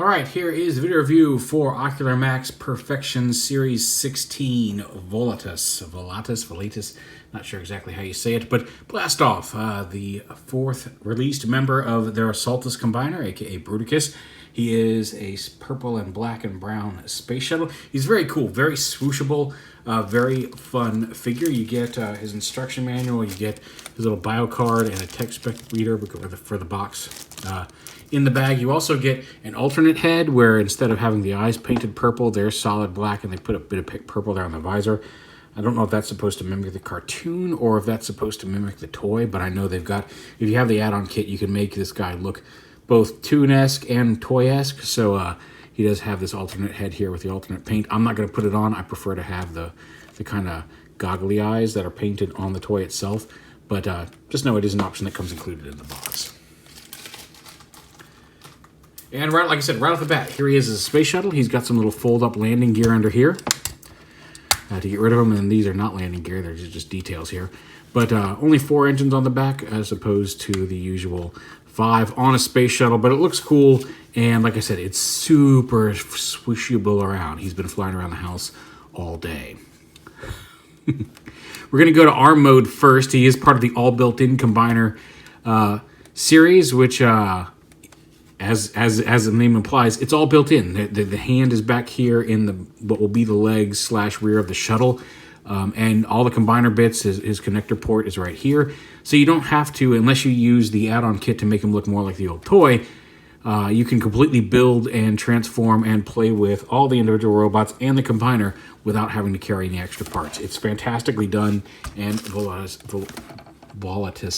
Alright, here is the video review for Ocular Max Perfection Series 16 VOLATUS, not sure exactly how you say it, but blast off, the fourth released member of their Assaultus Combiner, aka Bruticus. He is a purple and black and brown space shuttle. He's very cool, very swooshable, very fun figure. You get his instruction manual, you get his little bio card and a text spec reader for the box. In the bag, you also get an alternate head where instead of having the eyes painted purple, they're solid black and they put a bit of purple there on the visor. I don't know if that's supposed to mimic the cartoon or if that's supposed to mimic the toy, but I know they've got, if you have the add-on kit, you can make this guy look both toon-esque and toy-esque. So he does have this alternate head here with the alternate paint. I'm not going to put it on. I prefer to have the kind of goggly eyes that are painted on the toy itself. But just know it is an option that comes included in the box. And right, like I said, right off the bat, here he is as a space shuttle. He's got some little fold-up landing gear under here to get rid of them. And these are not landing gear; they're just details here. But only 4 engines on the back, as opposed to the usual 5 on a space shuttle. But it looks cool, and like I said, it's super swooshable around. He's been flying around the house all day. We're going to go to ARM mode first. He is part of the all built-in combiner series, which. As the name implies, it's all built in. The hand is back here in what will be the legs / rear of the shuttle. And all the combiner bits, his connector port is right here. So you don't have to, unless you use the add-on kit to make him look more like the old toy, you can completely build and transform and play with all the individual robots and the combiner without having to carry any extra parts. It's fantastically done, and VOLATUS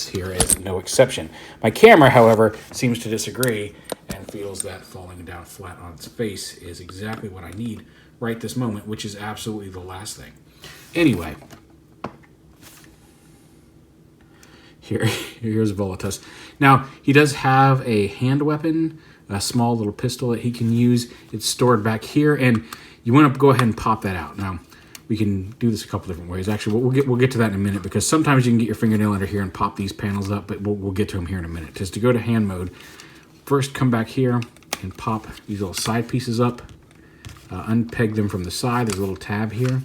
here is no exception. My camera, however, seems to disagree and feels that falling down flat on its face is exactly what I need right this moment, which is absolutely the last thing. Anyway, here's VOLATUS. Now, he does have a hand weapon, a small little pistol that he can use. It's stored back here, and you want to go ahead and pop that out. Now, we can do this a couple different ways. Actually, we'll get to that in a minute, because sometimes you can get your fingernail under here and pop these panels up, but we'll get to them here in a minute. Just to go to hand mode, first come back here and pop these little side pieces up, unpeg them from the side. There's a little tab here,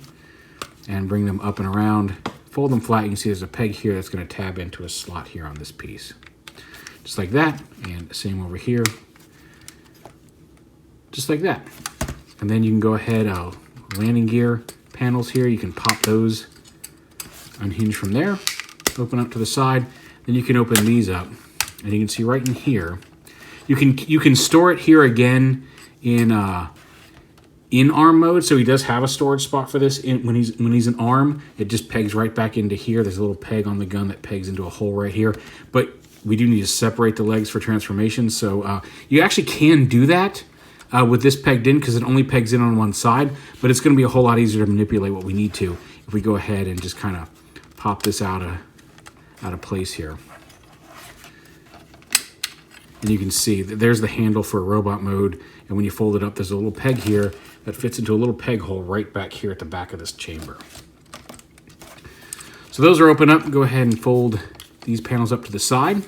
and bring them up and around. Fold them flat. You can see there's a peg here that's going to tab into a slot here on this piece. Just like that, and same over here. Just like that. And then you can go ahead, landing gear panels here, you can pop those, unhinge from there, open up to the side, then you can open these up, and you can see right in here, you can store it here again in ARM mode. So he does have a storage spot for this when he's in ARM. It just pegs right back into here. There's a little peg on the gun that pegs into a hole right here, but we do need to separate the legs for transformation. So you actually can do that with this pegged in, because it only pegs in on one side, but it's going to be a whole lot easier to manipulate what we need to if we go ahead and just kind of pop this out of place here. And you can see that there's the handle for robot mode, and when you fold it up, there's a little peg here that fits into a little peg hole right back here at the back of this chamber. So those are open up. Go ahead and fold these panels up to the side.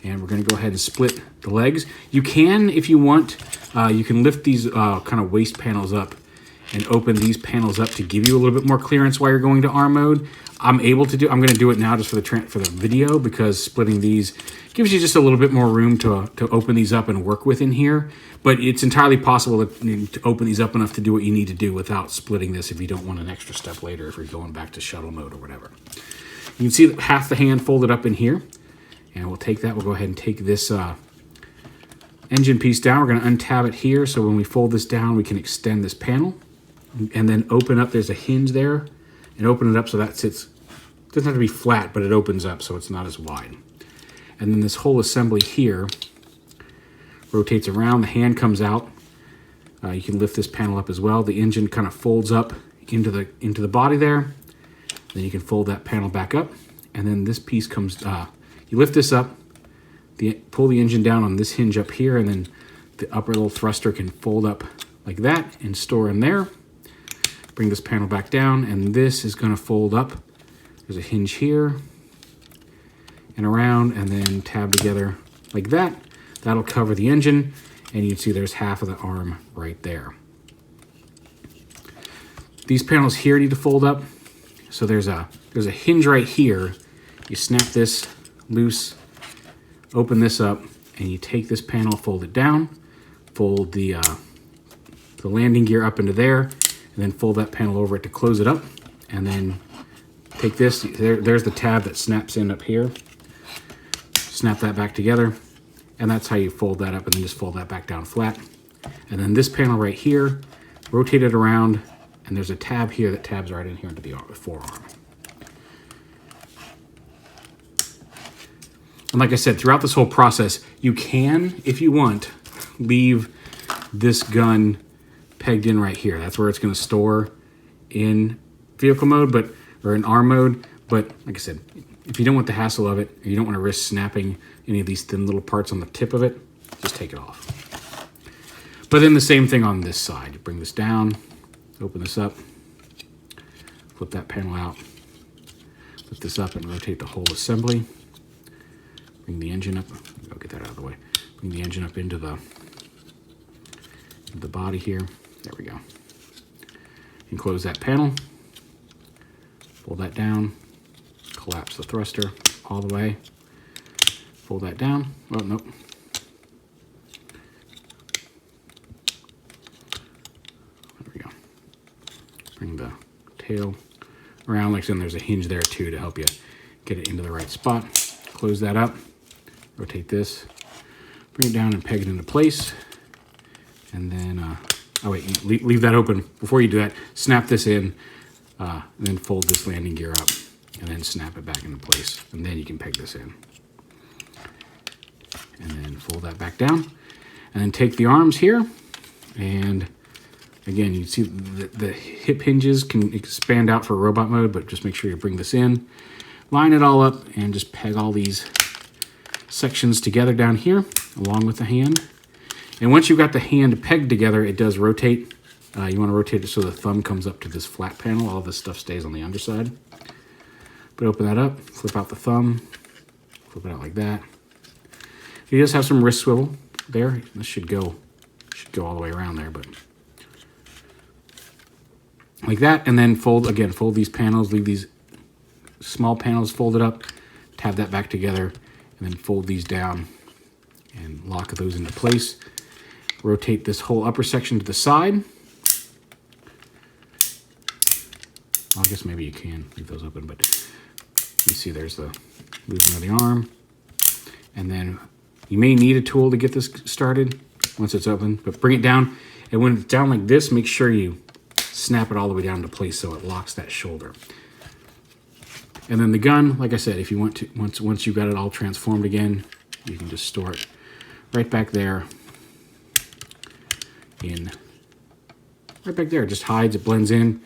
And we're going to go ahead and split the legs. You can, if you want, you can lift these kind of waist panels up and open these panels up to give you a little bit more clearance while you're going to ARM mode. I'm going to do it now just for the video, because splitting these gives you just a little bit more room to open these up and work with in here. But it's entirely possible to open these up enough to do what you need to do without splitting this if you don't want an extra step later, if you're going back to shuttle mode or whatever. You can see half the hand folded up in here. And we'll take that, we'll go ahead and take this engine piece down. We're going to untab it here, so when we fold this down, we can extend this panel. And then open up, there's a hinge there, and open it up so that sits, it doesn't have to be flat, but it opens up so it's not as wide. And then this whole assembly here rotates around, the hand comes out. You can lift this panel up as well. The engine kind of folds up into the body there. Then you can fold that panel back up, and then this piece comes, you lift this up, pull the engine down on this hinge up here, and then the upper little thruster can fold up like that and store in there. Bring this panel back down, and this is going to fold up. There's a hinge here and around, and then tab together like that. That'll cover the engine. and you can see there's half of the arm right there. These panels here need to fold up. So there's a hinge right here. You snap this loose, open this up, and you take this panel, fold it down, fold the landing gear up into there, and then fold that panel over it to close it up, and then take this, there's the tab that snaps in up here. Snap that back together, and that's how you fold that up, and then just fold that back down flat. And then this panel right here, rotate it around, and there's a tab here that tabs right in here into the forearm. And like I said, throughout this whole process, you can, if you want, leave this gun pegged in right here. That's where it's going to store in vehicle mode, or in arm mode. But like I said, if you don't want the hassle of it, or you don't want to risk snapping any of these thin little parts on the tip of it, just take it off. But then the same thing on this side. You bring this down, open this up, flip that panel out, lift this up and rotate the whole assembly. Bring the engine up. I'll get that out of the way. Bring the engine up into the body here. There we go. And close that panel. Fold that down. Collapse the thruster all the way. Fold that down. Oh, nope. There we go. Bring the tail around. Like I said, there's a hinge there too to help you get it into the right spot. Close that up. Rotate this. Bring it down and peg it into place. And then, oh wait, leave that open. Before you do that, snap this in, and then fold this landing gear up, and then snap it back into place. And then you can peg this in. And then fold that back down. And then take the arms here, and again, you can see the hip hinges can expand out for robot mode, but just make sure you bring this in. Line it all up, and just peg all these sections together down here, along with the hand. And once you've got the hand pegged together, it does rotate. You want to rotate it so the thumb comes up to this flat panel. All this stuff stays on the underside. But open that up, flip out the thumb, flip it out like that. It does have some wrist swivel there. This should go all the way around there, but like that. And then fold these panels, leave these small panels folded up, tab that back together, and then fold these down and lock those into place. Rotate this whole upper section to the side. Well, I guess maybe you can leave those open, but you see there's the losing of the arm. And then you may need a tool to get this started once it's open, but bring it down. And when it's down like this, make sure you snap it all the way down to place so it locks that shoulder. And then the gun, like I said, if you want to, once you've got it all transformed again, you can just store it right back there. Right back there, it just hides, it blends in,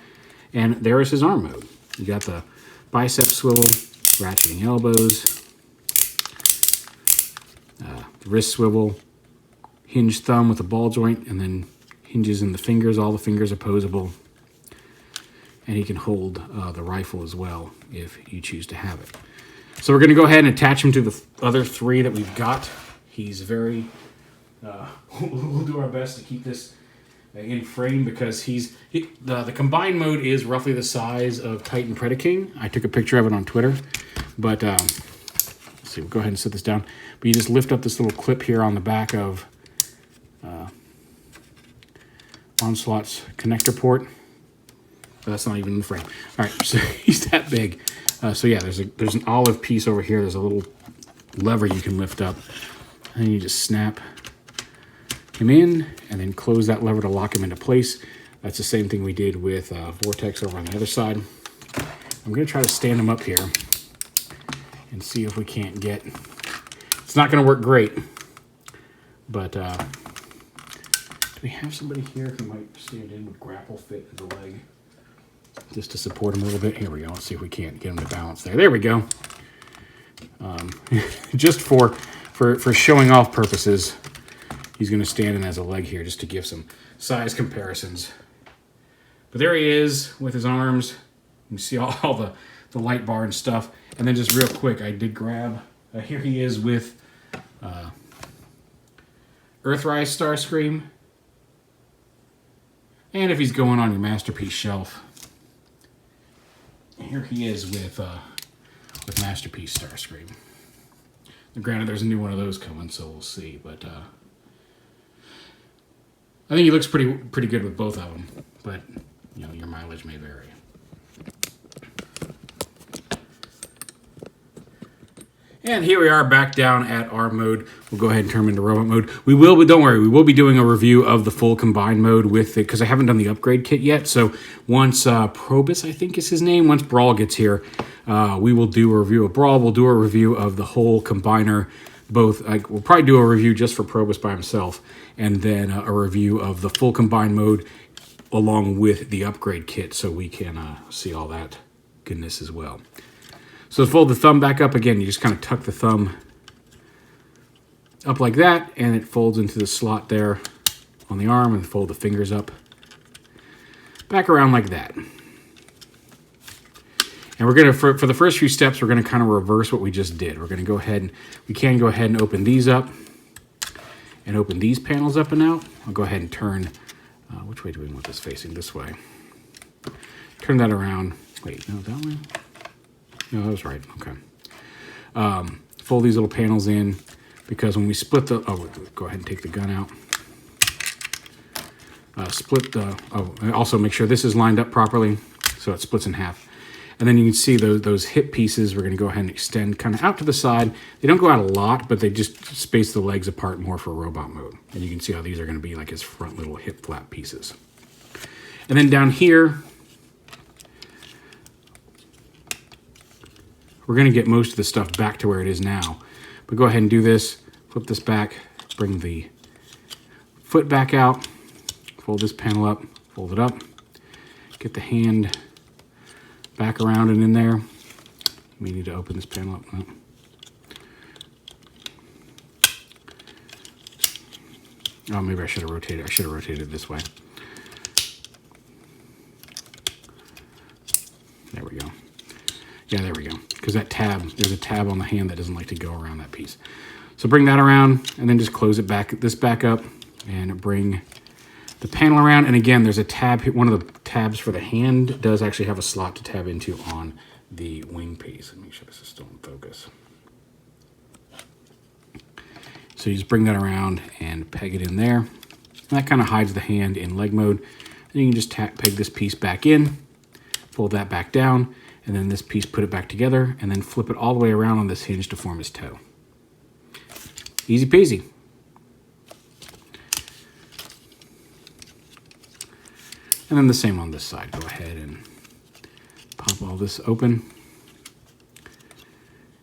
and there is his arm mode. You got the bicep swivel, ratcheting elbows, wrist swivel, hinge thumb with a ball joint, and then hinges in the fingers. All the fingers are posable, and he can hold the rifle as well if you choose to have it. So we're going to go ahead and attach him to the other three that we've got. He's very... we'll do our best to keep this in frame because the combined mode is roughly the size of Titan Predaking. I took a picture of it on Twitter, but let's see. We'll go ahead and set this down. But you just lift up this little clip here on the back of Onslaught's connector port. But that's not even in the frame. All right, so he's that big. So yeah, there's an olive piece over here. There's a little lever you can lift up, and you just snap him in, and then close that lever to lock him into place. That's the same thing we did with Vortex over on the other side. I'm going to try to stand him up here and see if we can't get... It's not going to work great, but do we have somebody here who might stand in with grapple fit in the leg just to support him a little bit? Here we go. Let's see if we can't get him to balance there. There we go. Just for showing off purposes, he's going to stand in as a leg here just to give some size comparisons. But there he is with his arms. You can see all the light bar and stuff. And then just real quick, I did grab... here he is with Earthrise Starscream. And if he's going on your Masterpiece shelf, here he is with Masterpiece Starscream. Granted, there's a new one of those coming, so we'll see. But I think he looks pretty good with both of them. But you know, your mileage may vary. And here we are back down at our mode. We'll go ahead and turn into robot mode. We will, but don't worry, we will be doing a review of the full combined mode with it, because I haven't done the upgrade kit yet. So once Probus, I think is his name, once Brawl gets here, we will do a review of Brawl. We'll do a review of the whole combiner. Both, we'll probably do a review just for Probus by himself, and then a review of the full combined mode along with the upgrade kit, so we can see all that goodness as well. So to fold the thumb back up again, you just kind of tuck the thumb up like that, and it folds into the slot there on the arm, and fold the fingers up back around like that. And we're gonna, for the first few steps, we're gonna kind of reverse what we just did. We're gonna go ahead and, we can go ahead and open these up and open these panels up and out. I'll go ahead and turn, which way do we want this facing? This way. Turn that around. Wait, no, that way? No, that was right. Okay. Fold these little panels in, because when we split the... Oh, go ahead and take the gun out. Split the... Oh, also make sure this is lined up properly so it splits in half. And then you can see those hip pieces, we're going to go ahead and extend kind of out to the side. They don't go out a lot, but they just space the legs apart more for robot mode. And you can see how these are going to be like his front little hip flap pieces. And then down here, we're going to get most of the stuff back to where it is now. But go ahead and do this. Flip this back. Bring the foot back out. Fold this panel up. Fold it up. Get the hand back around and in there. We need to open this panel up. Oh, maybe I should have rotated. I should have rotated it this way. There we go. Yeah, there we go. Because that tab, there's a tab on the hand that doesn't like to go around that piece. So bring that around, and then just close it back, this back up, and bring the panel around. And again, there's a tab here. One of the tabs for the hand does actually have a slot to tab into on the wing piece. Let me make sure this is still in focus. So you just bring that around and peg it in there. And that kind of hides the hand in leg mode. Then you can just peg this piece back in, fold that back down, and then this piece, put it back together, and then flip it all the way around on this hinge to form his toe. Easy peasy. And then the same on this side. Go ahead and pop all this open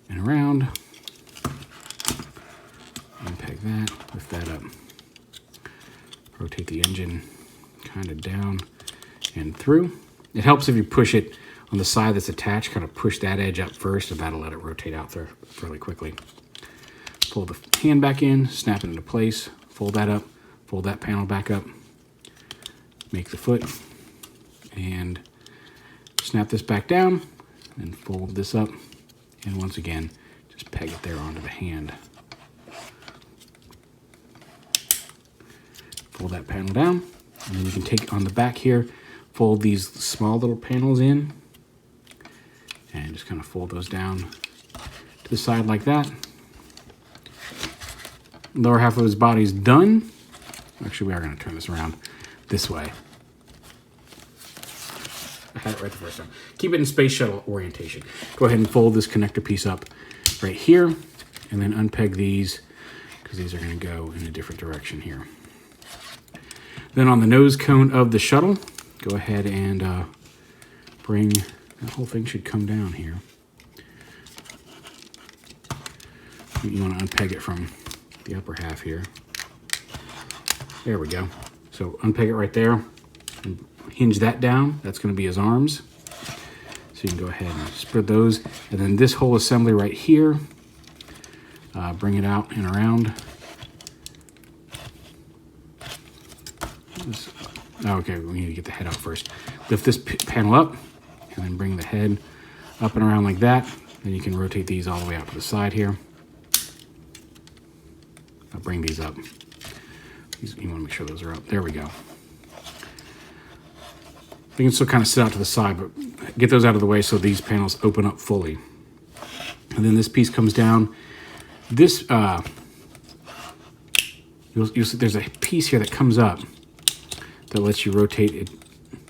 and around. And peg that, lift that up. Rotate the engine kind of down and through. It helps if you push it on the side that's attached, kind of push that edge up first, and that'll let it rotate out there fairly quickly. Fold the hand back in, snap it into place, fold that up, fold that panel back up, make the foot, and snap this back down, and fold this up, and once again, just peg it there onto the hand. Fold that panel down, and then you can take on the back here, fold these small little panels in, and just kind of fold those down to the side like that. Lower half of his body's done. Actually, we are going to turn this around this way. I had it right the first time. Keep it in space shuttle orientation. Go ahead and fold this connector piece up right here, and then unpeg these, because these are going to go in a different direction here. Then on the nose cone of the shuttle, go ahead and bring, that whole thing should come down here. You want to unpeg it from the upper half here. There we go. So unpeg it right there and hinge that down. That's going to be his arms. So you can go ahead and spread those. And then this whole assembly right here, bring it out and around. Okay, we need to get the head out first. Lift this panel up and then bring the head up and around like that. Then you can rotate these all the way out to the side here. I'll bring these up. You want to make sure those are up. There we go. They can still kind of sit out to the side, but get those out of the way so these panels open up fully. And then this piece comes down. This, you'll see there's a piece here that comes up that lets you rotate it,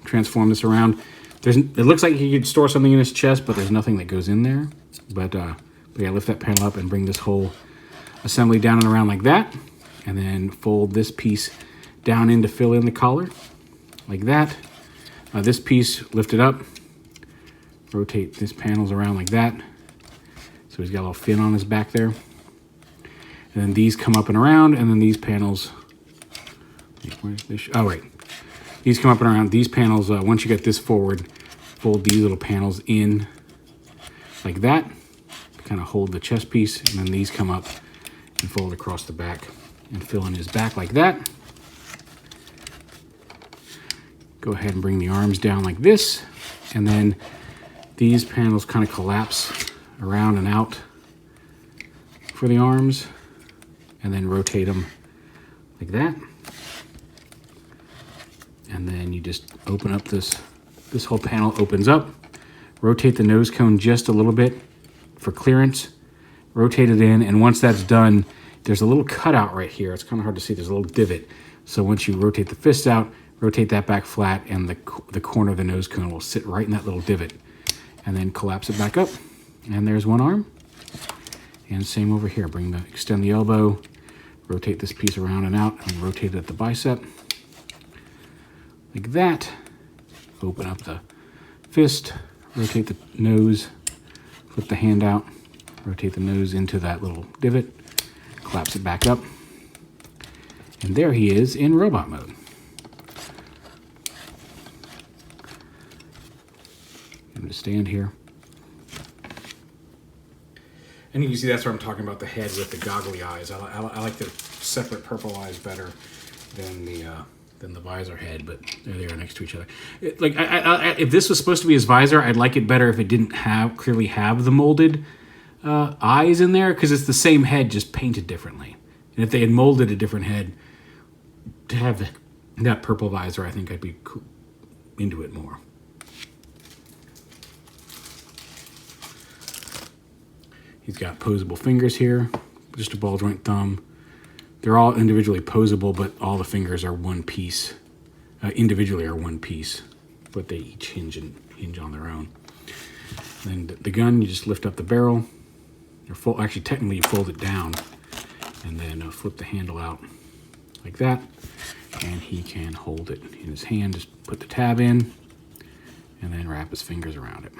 transform this around. It looks like you could store something in his chest, but there's nothing that goes in there. But yeah, lift that panel up and bring this whole assembly down and around like that. And then fold this piece down in to fill in the collar, like that. This piece, lift it up, rotate this panels around like that. So he's got a little fin on his back there. And then these come up and around, and then these panels, where's this? Oh, wait. These come up and around. These panels, once you get this forward, fold these little panels in like that. Kind of hold the chest piece, and then these come up and fold across the back and fill in his back like that. Go ahead and bring the arms down like this, and then these panels kind of collapse around and out for the arms, and then rotate them like that. And then you just open up this whole panel opens up. Rotate the nose cone just a little bit for clearance. Rotate it in, and once that's done, there's a little cutout right here. It's kind of hard to see. There's a little divot. So once you rotate the fist out, rotate that back flat, and the corner of the nose cone will sit right in that little divot. And then collapse it back up. And there's one arm. And same over here. Extend the elbow, rotate this piece around and out, and rotate it at the bicep. Like that. Open up the fist, rotate the nose, flip the hand out, rotate the nose into that little divot, collapse it back up. And there he is in robot mode. I'm going to stand here. And you can see that's where I'm talking about the head with the goggly eyes. I like the separate purple eyes better than the visor head, but there they are next to each other. If this was supposed to be his visor, I'd like it better if it didn't clearly have the molded eyes in there, because it's the same head, just painted differently. And if they had molded a different head to have that purple visor, I think I'd be into it more. He's got posable fingers here, just a ball joint thumb. They're all individually posable, but all the fingers are one piece. Individually are one piece, but they each hinge on their own. And then the gun, you just lift up the barrel. Actually, technically, you fold it down, and then flip the handle out like that, and he can hold it in his hand. Just put the tab in, and then wrap his fingers around it.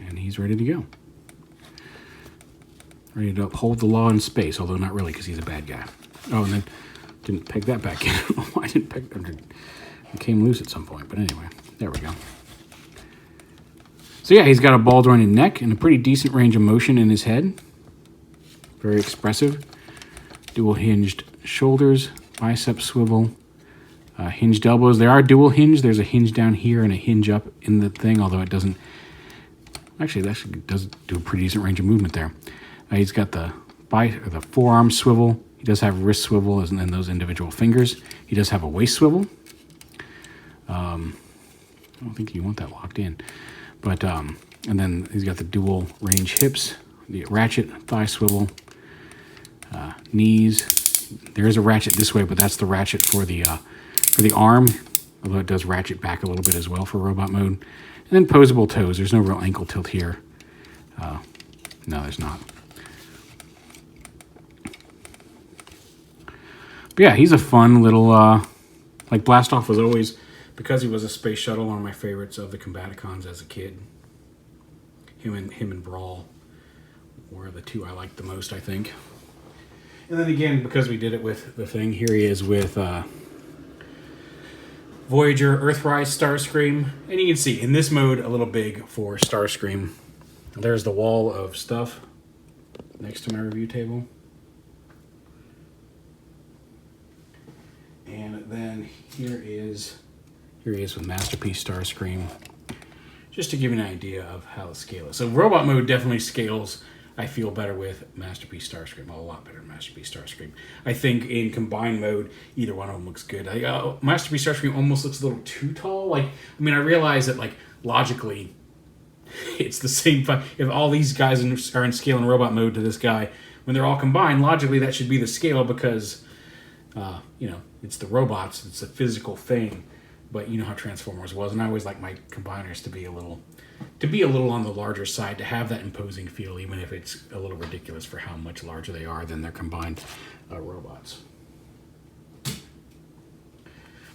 And he's ready to go. Ready to uphold the law in space, although not really, because he's a bad guy. Oh, and then didn't peg that back in. I don't know why I didn't peg it. It came loose at some point, but anyway, there we go. So yeah, he's got a ball jointed neck and a pretty decent range of motion in his head. Very expressive. Dual hinged shoulders, bicep swivel, hinged elbows. They are dual hinge. There's a hinge down here and a hinge up in the thing, although it doesn't. Actually, it actually does do a pretty decent range of movement there. He's got the forearm swivel. He does have wrist swivel, and then those individual fingers. He does have a waist swivel. I don't think you want that locked in. But, and then he's got the dual range hips, the ratchet thigh swivel, knees. There is a ratchet this way, but that's the ratchet for the arm, although it does ratchet back a little bit as well for robot mode. And then posable toes. There's no real ankle tilt here. No, there's not. But yeah, he's a fun little, like Blastoff was always, because he was a space shuttle, one of my favorites of the Combaticons as a kid. Him and Brawl were the two I liked the most, I think. And then again, because we did it with the thing, here he is with Voyager, Earthrise, Starscream. And you can see, in this mode, a little big for Starscream. There's the wall of stuff next to my review table. And then here he is with Masterpiece Starscream. Just to give you an idea of how the scale is. So robot mode definitely scales I feel better with Masterpiece Starscream, a lot better than Masterpiece Starscream. I think in combined mode, either one of them looks good. Masterpiece Starscream almost looks a little too tall. Like, I mean, I realize that, like, logically, it's the same. If all these guys are in scale and robot mode to this guy, when they're all combined, logically that should be the scale because, you know, it's the robots. It's a physical thing. But you know how Transformers was, and I always like my combiners to be a little on the larger side, to have that imposing feel, even if it's a little ridiculous for how much larger they are than their combined robots.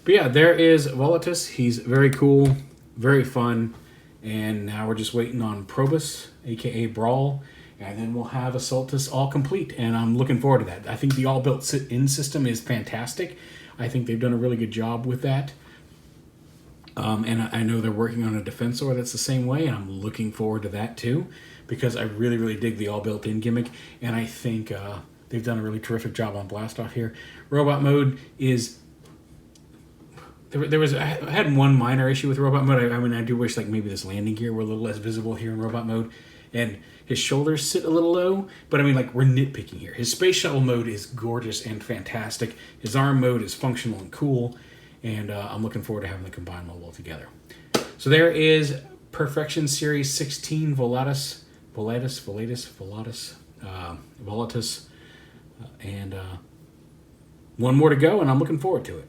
But yeah, there is VOLATUS. He's very cool, very fun, and now we're just waiting on Probus, aka Brawl, and then we'll have Assaultus all complete, and I'm looking forward to that. I think the all-built sit-in system is fantastic. I think they've done a really good job with that. And I know they're working on a Defensor that's the same way, and I'm looking forward to that too, because I really, really dig the all built-in gimmick, and I think they've done a really terrific job on Blastoff here. Robot mode is... I had one minor issue with robot mode. I mean, I do wish like maybe this landing gear were a little less visible here in robot mode, and his shoulders sit a little low, but I mean, like, we're nitpicking here. His space shuttle mode is gorgeous and fantastic. His arm mode is functional and cool. And I'm looking forward to having the combined mode all together. So there is Perfection Series 16 VOLATUS, and one more to go, and I'm looking forward to it.